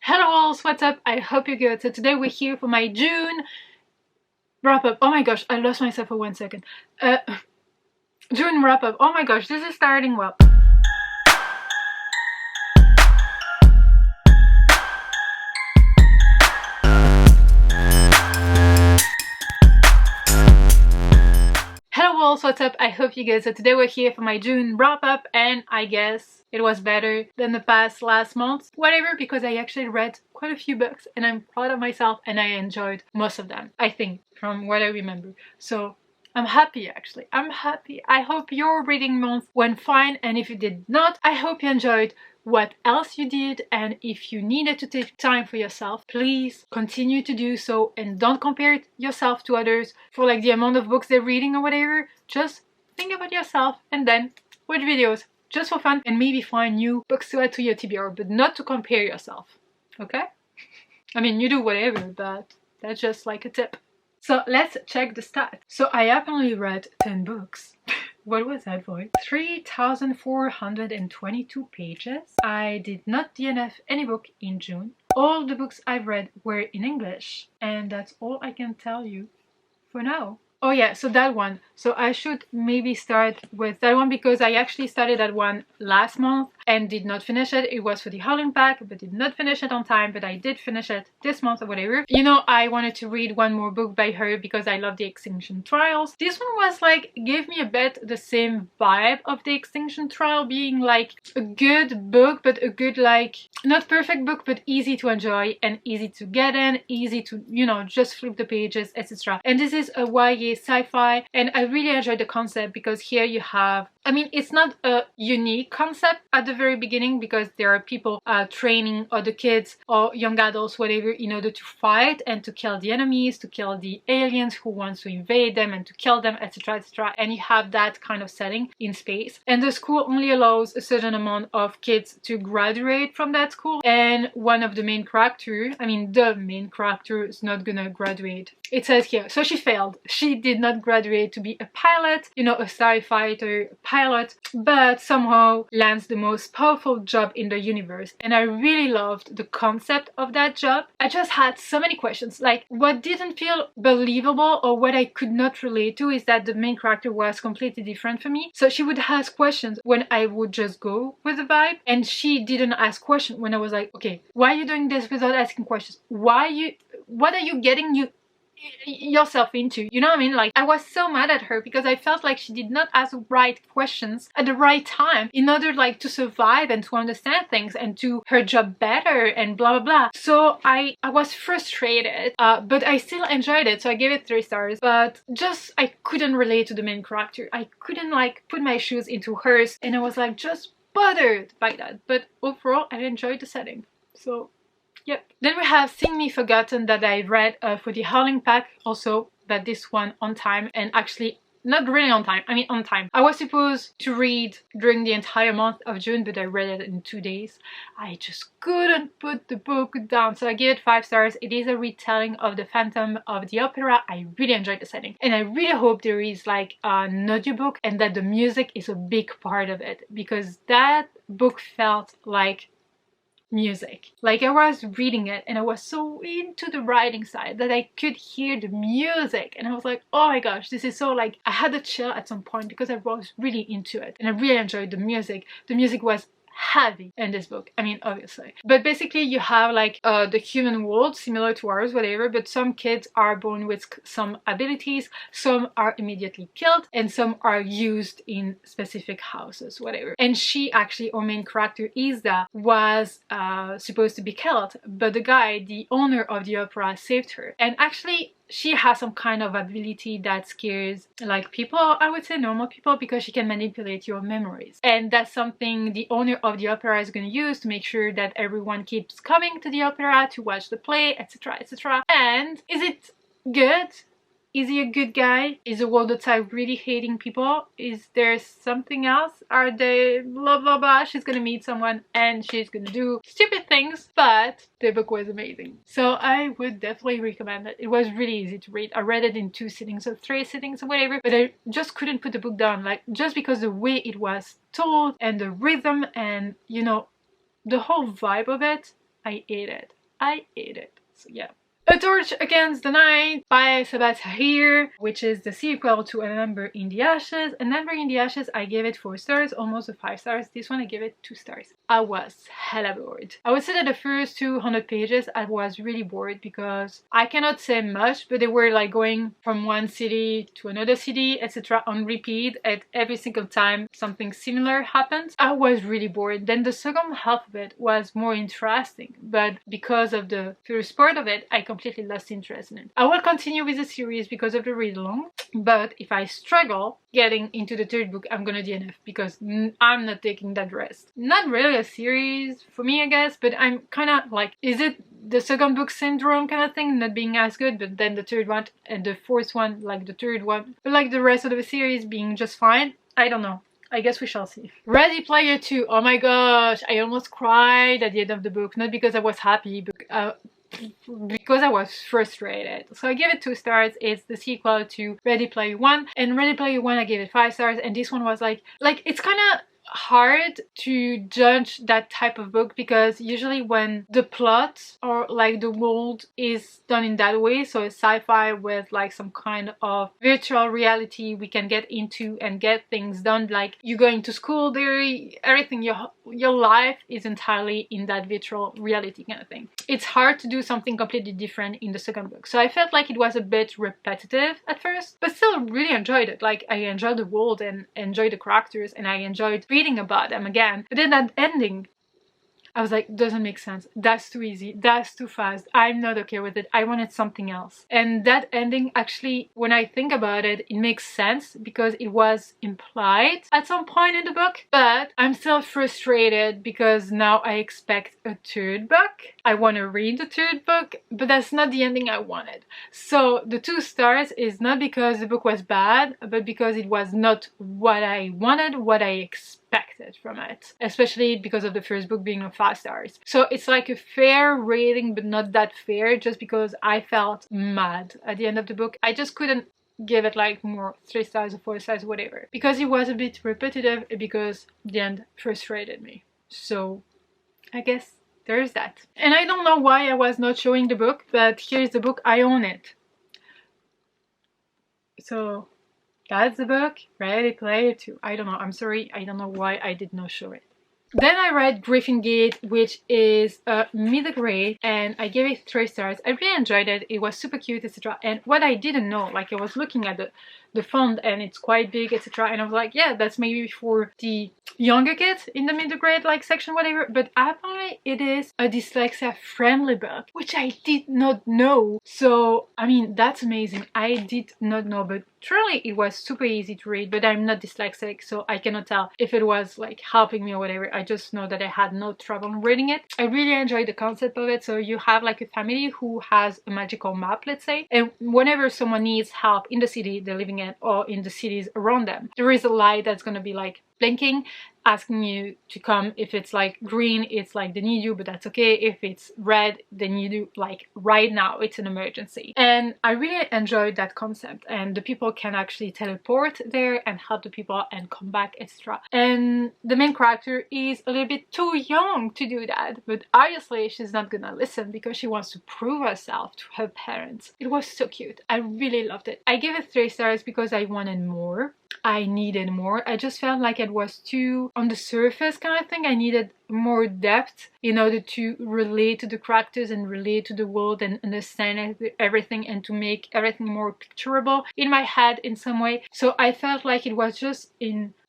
Hello alls, what's up? I hope you're good. So today we're here for my June wrap-up. Oh my gosh, I lost myself for 1 second. June wrap-up. Oh my gosh, this is starting well. Hello alls, what's up? I hope you're good. So today we're here for my June wrap-up, and I guess it was better than the last month. Whatever, because I actually read quite a few books and I'm proud of myself and I enjoyed most of them, I think, from what I remember. So I'm happy, actually. I'm happy. I hope your reading month went fine, and if you did not, I hope you enjoyed what else you did, and if you needed to take time for yourself, please continue to do so and don't compare yourself to others for like the amount of books they're reading or whatever. Just think about yourself and then watch videos just for fun and maybe find new books to add to your TBR, but not to compare yourself, okay? I mean, you do whatever, but that's just like a tip. So let's check the stats. So I apparently read 10 books. What was that for? 3,422 pages. I did not DNF any book in June. All the books I've read were in English, and that's all I can tell you for now. Oh yeah, so that one. So I should maybe start with that one because I actually started that one last month and did not finish it. It was for the Howling Pack, but did not finish it on time, but I did finish it this month or whatever. You know, I wanted to read one more book by her because I love the Extinction Trials. This one was like, gave me a bit the same vibe of the Extinction Trial, being like a good book, but a good, like, not perfect book, but easy to enjoy and easy to get in, easy to, you know, just flip the pages, etc. And this is a YA sci-fi, and I really enjoyed the concept because here you have, I mean, it's not a unique concept at the very beginning because there are people training other kids or young adults, whatever, in order to fight and to kill the enemies, to kill the aliens who want to invade them and to kill them, etc, etc. And you have that kind of setting in space, and the school only allows a certain amount of kids to graduate from that school, and one of the main characters, I mean the main character, is not gonna graduate. It says here, so she failed. She did not graduate to be a pilot, you know, a starfighter pilot, but somehow lands the most powerful job in the universe. And I really loved the concept of that job. I just had so many questions. Like, what didn't feel believable or what I could not relate to is that the main character was completely different from me. So she would ask questions when I would just go with the vibe, and she didn't ask questions when I was like, okay, why are you doing this without asking questions? What are you getting yourself into, you know what I mean? Like, I was so mad at her because I felt like she did not ask the right questions at the right time in order like to survive and to understand things and to her job better and blah blah blah. So I was frustrated, but I still enjoyed it, so I gave it 3 stars. But just, I couldn't relate to the main character. I couldn't like put my shoes into hers, and I was like just bothered by that. But overall I enjoyed the setting, so yep. Then we have Sing Me Forgotten that I read for the Howling Pack, also, but this one on time, and actually not really on time, I mean on time. I was supposed to read during the entire month of June, but I read it in 2 days. I just couldn't put the book down, so I gave it 5 stars. It is a retelling of the Phantom of the Opera. I really enjoyed the setting, and I really hope there is like an audiobook and that the music is a big part of it, because that book felt like music. Like, I was reading it and I was so into the writing side that I could hear the music, and I was like, oh my gosh, this is so, like, I had a chill at some point because I was really into it and I really enjoyed the music. The music was heavy in this book, I mean, obviously. But basically you have like the human world similar to ours, whatever, but some kids are born with some abilities, some are immediately killed, and some are used in specific houses, whatever. And she actually, our main character Isa, was supposed to be killed, but the guy, the owner of the opera, saved her. And actually she has some kind of ability that scares like people, I would say normal people, because she can manipulate your memories, and that's something the owner of the opera is going to use to make sure that everyone keeps coming to the opera to watch the play, etc, etc. And is it good? Is he a good guy? Is the world outside really hating people? Is there something else? Are they blah blah blah? She's gonna meet someone and she's gonna do stupid things, but the book was amazing. So I would definitely recommend it. It was really easy to read. I read it in 2 sittings or 3 sittings or whatever, but I just couldn't put the book down, like, just because the way it was told and the rhythm and, you know, the whole vibe of it. I ate it. I ate it. So yeah. A Torch Against the Night by Sabat Tahir, which is the sequel to A Number in the Ashes. A Number in the Ashes, I gave it 4 stars, almost a 5 stars. This one I gave it 2 stars. I was hella bored. I would say that the first 200 pages I was really bored because I cannot say much, but they were like going from one city to another city, etc. on repeat, and every single time something similar happened. I was really bored. Then the second half of it was more interesting, but because of the first part of it, I completely lost interest in it. I will continue with the series because of the read along, but if I struggle getting into the third book, I'm gonna DNF because I'm not taking that risk. Not really a series for me, I guess, but I'm kind of like, is it the second book syndrome kind of thing, not being as good, but then the third one and the fourth one like the third one, but like the rest of the series being just fine? I don't know. I guess we shall see. Ready Player 2. Oh my gosh, I almost cried at the end of the book. Not because I was happy, but because I was frustrated. So I gave it 2 stars. It's the sequel to Ready Player 1, and Ready Player 1 I gave it 5 stars, and this one was like it's kind of hard to judge that type of book because usually when the plot or like the world is done in that way, so it's sci-fi with like some kind of virtual reality we can get into and get things done, like you go into school there, everything, your life is entirely in that virtual reality kind of thing. It's hard to do something completely different in the second book, so I felt like it was a bit repetitive at first, but still really enjoyed it. Like I enjoyed the world and enjoyed the characters, and I enjoyed reading about them again. But then that ending, I was like, doesn't make sense. That's too easy. That's too fast. I'm not okay with it. I wanted something else. And that ending, actually, when I think about it, it makes sense because it was implied at some point in the book. But I'm still frustrated because now I expect a third book. I want to read the third book, but that's not the ending I wanted. So the 2 stars is not because the book was bad, but because it was not what I wanted, what I expected from it, especially because of the first book being a 5 stars. So it's like a fair rating, but not that fair, just because I felt mad at the end of the book. I just couldn't give it like more 3 stars or 4 stars, whatever, because it was a bit repetitive, because the end frustrated me. So I guess there's that. And I don't know why I was not showing the book, but here's the book. I own it. So that's the book, Ready Player 2. I don't know, I'm sorry, I don't know why I did not show it. Then I read Griffin Gate, which is a middle grade, and I gave it 3 stars. I really enjoyed it. It was super cute, etc. And what I didn't know, like I was looking at the font and it's quite big, etc. And I was like, yeah, that's maybe for the younger kids in the middle grade like section, whatever. But apparently it is a dyslexia friendly book, which I did not know. So I mean, that's amazing. I did not know, but truly it was super easy to read. But I'm not dyslexic, so I cannot tell if it was like helping me or whatever. I just know that I had no trouble reading it. I really enjoyed the concept of it. So you have like a family who has a magical map, let's say, and whenever someone needs help in the city they're living in or in the cities around them, there is a light that's gonna be like blinking, asking you to come. If it's like green, it's like they need you, but that's okay. If it's red, they need you like right now, it's an emergency. And I really enjoyed that concept, and the people can actually teleport there and help the people and come back, etc. And the main character is a little bit too young to do that, but obviously she's not gonna listen because she wants to prove herself to her parents. It was so cute. I really loved it. I gave it 3 stars because I wanted more. I needed more. I just felt like it was too on the surface kind of thing. I needed more depth in order to relate to the characters and relate to the world and understand everything and to make everything more picturable in my head in some way. So I felt like it was just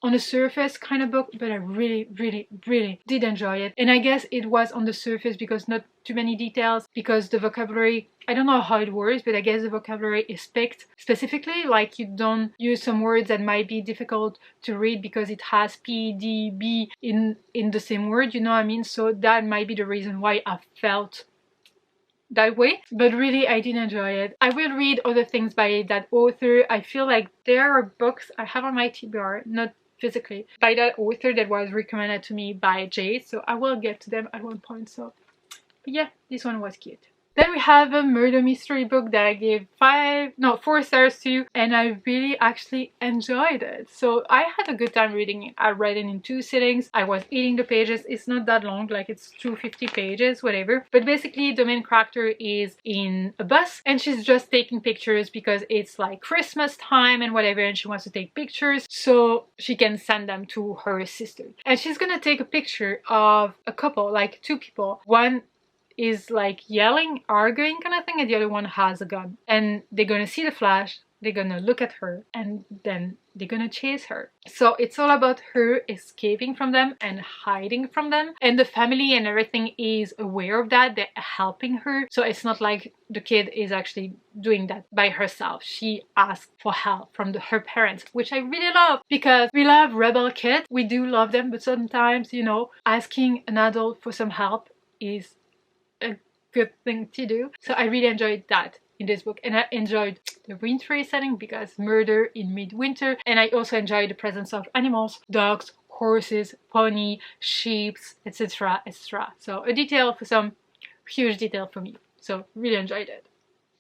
on the surface kind of book, but I really did enjoy it. And I guess it was on the surface because not too many details, because the vocabulary, I don't know how it works, but I guess the vocabulary is picked specifically, like you don't use some words that might be difficult to read because it has P, D, B in the same word, you know what I mean? So that might be the reason why I felt that way, but really I did enjoy it. I will read other things by that author. I feel like there are books I have on my TBR, not physically, by that author that was recommended to me by Jade, so I will get to them at one point. So but yeah, this one was cute. Then we have a murder mystery book that I gave 4 stars to, and I really actually enjoyed it. So I had a good time reading it. I read it in 2 sittings. I was eating the pages. It's not that long, like it's 250 pages, whatever. But basically the main character is in a bus and she's just taking pictures because it's like Christmas time and whatever, and she wants to take pictures so she can send them to her sister. And she's gonna take a picture of a couple, like 2 people. One is like yelling, arguing kind of thing, and the other one has a gun. And they're gonna see the flash, they're gonna look at her, and then they're gonna chase her. So it's all about her escaping from them and hiding from them. And the family and everything is aware of that. They're helping her. So it's not like the kid is actually doing that by herself. She asked for help from her parents, which I really love, because we love rebel kids. We do love them, but sometimes, you know, asking an adult for some help is a good thing to do. So I really enjoyed that in this book, and I enjoyed the wintry setting because murder in midwinter, and I also enjoyed the presence of animals, dogs, horses, pony, sheep, etc, etc. So a detail for some, huge detail for me. So really enjoyed it.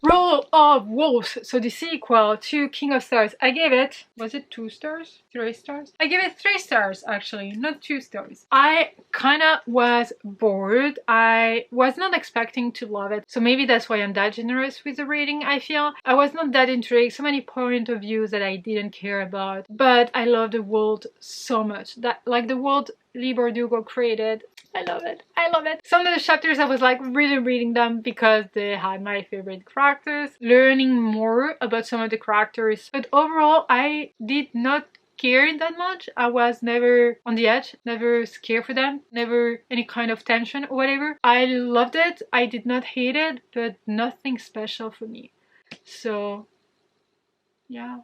Roll of Wolves, so the sequel to King of Stars. I gave it, was it 2 stars? 3 stars? I gave it 3 stars actually, not 2 stars. I kinda was bored. I was not expecting to love it, so maybe that's why I'm that generous with the rating. I feel I was not that intrigued, so many point of views that I didn't care about, but I love the world so much. That, like, the world Lee Bardugo created, I love it. I love it. Some of the chapters I was like really reading them because they had my favorite characters, learning more about some of the characters. But overall, I did not care that much. I was never on the edge, never scared for them, never any kind of tension or whatever. I loved it. I did not hate it, but nothing special for me. So, yeah.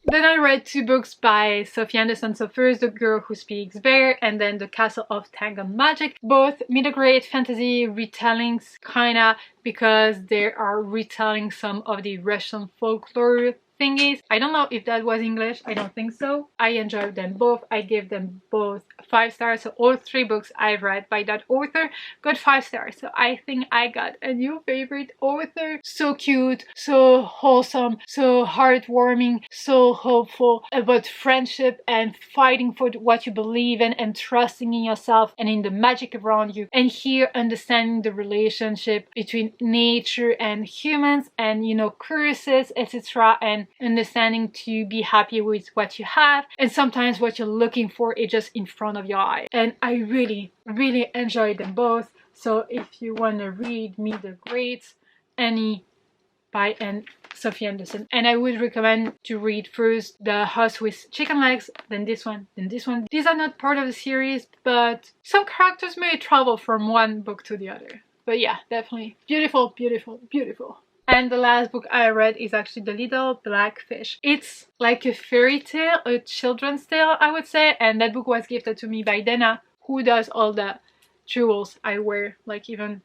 Then I read 2 books by Sophia Anderson. So first The Girl Who Speaks Bear, and then The Castle of Tangled Magic. Both middle grade fantasy retellings, kinda, because they are retelling some of the Russian folklore thingies. I don't know if that was English, I don't think so. I enjoyed them both. I gave them both 5 stars. So all 3 books I've read by that author got 5 stars. So I think I got a new favorite author. So cute, so wholesome, so heartwarming, so hopeful about friendship and fighting for what you believe in and trusting in yourself and in the magic around you. And here understanding the relationship between nature and humans, and, you know, curses, etc, and understanding to be happy with what you have, and sometimes what you're looking for is just in front of your eye. And I really enjoyed them both. So if you want to read Meet the Greats, Annie by Sophia Anderson, and I would recommend to read first The House with Chicken Legs, then this one, then this one. These are not part of the series, but some characters may travel from one book to the other. But yeah, definitely beautiful, beautiful, beautiful. And the last book I read is actually The Little Black Fish. It's like a fairy tale, a children's tale, I would say. And that book was gifted to me by Dana, who does all the jewels I wear, like even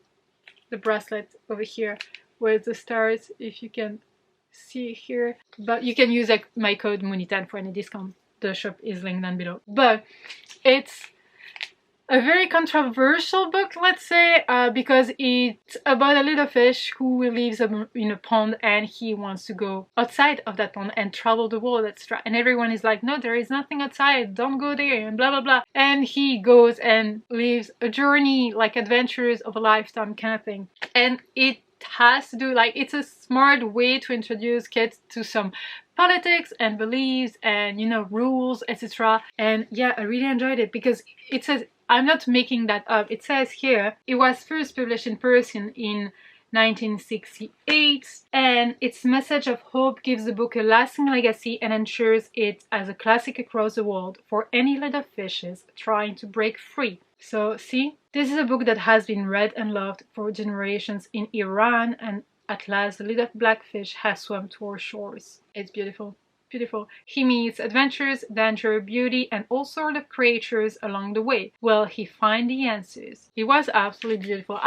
the bracelet over here with the stars, if you can see here. But you can use like my code Mooney10 for any discount. The shop is linked down below. But it's a very controversial book, let's say, because it's about a little fish who lives in a pond, and he wants to go outside of that pond and travel the world, etc. And everyone is like, no, there is nothing outside, don't go there, and blah blah blah. And he goes and lives a journey, like adventures of a lifetime kind of thing. And it has to do, like, it's a smart way to introduce kids to some politics and beliefs and, you know, rules, etc. And yeah, I really enjoyed it because it says, I'm not making that up, it says here it was first published in person in 1968, and its message of hope gives the book a lasting legacy and ensures it as a classic across the world for any little fishes trying to break free. So see, this is a book that has been read and loved for generations in Iran, and at last the little black fish has swum to our shores. It's beautiful. Beautiful. He meets adventures, danger, beauty, and all sorts of creatures along the way. Will he find the answers? It was absolutely beautiful.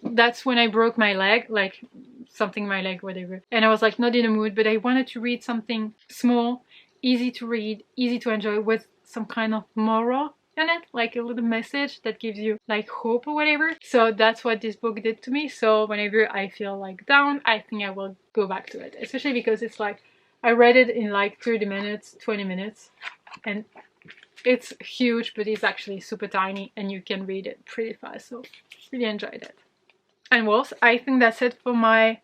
That's when I broke my leg, like something in my leg, whatever. And I was like not in the mood, but I wanted to read something small, easy to read, easy to enjoy, with some kind of moral in it, like a little message that gives you like hope or whatever. So that's what this book did to me. So whenever I feel like down, I think I will go back to it, especially because it's like I read it in like 30 minutes, 20 minutes, and it's huge, but it's actually super tiny and you can read it pretty fast. So really enjoyed it. And well, I think that's it for my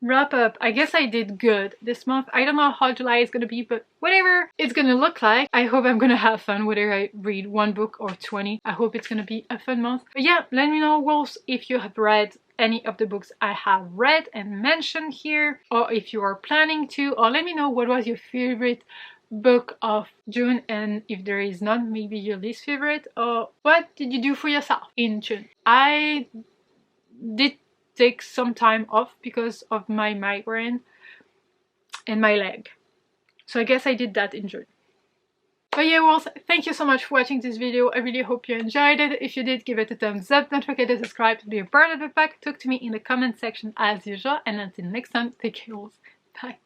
wrap up. I guess I did good this month. I don't know how July is gonna be, but whatever it's gonna look like, I hope I'm gonna have fun whether I read one book or 20. I hope it's gonna be a fun month. But yeah, let me know, Wolves, if you have read any of the books I have read and mentioned here, or if you are planning to, or let me know what was your favorite book of June, and if there is not, maybe your least favorite, or what did you do for yourself in June. I did take some time off because of my migraine and my leg, so I guess I did that in June. But yeah, well, thank you so much for watching this video. I really hope you enjoyed it. If you did, give it a thumbs up. Don't forget to subscribe to be a part of the pack. Talk to me in the comment section as usual, and until next time, take care, Wolves. Bye.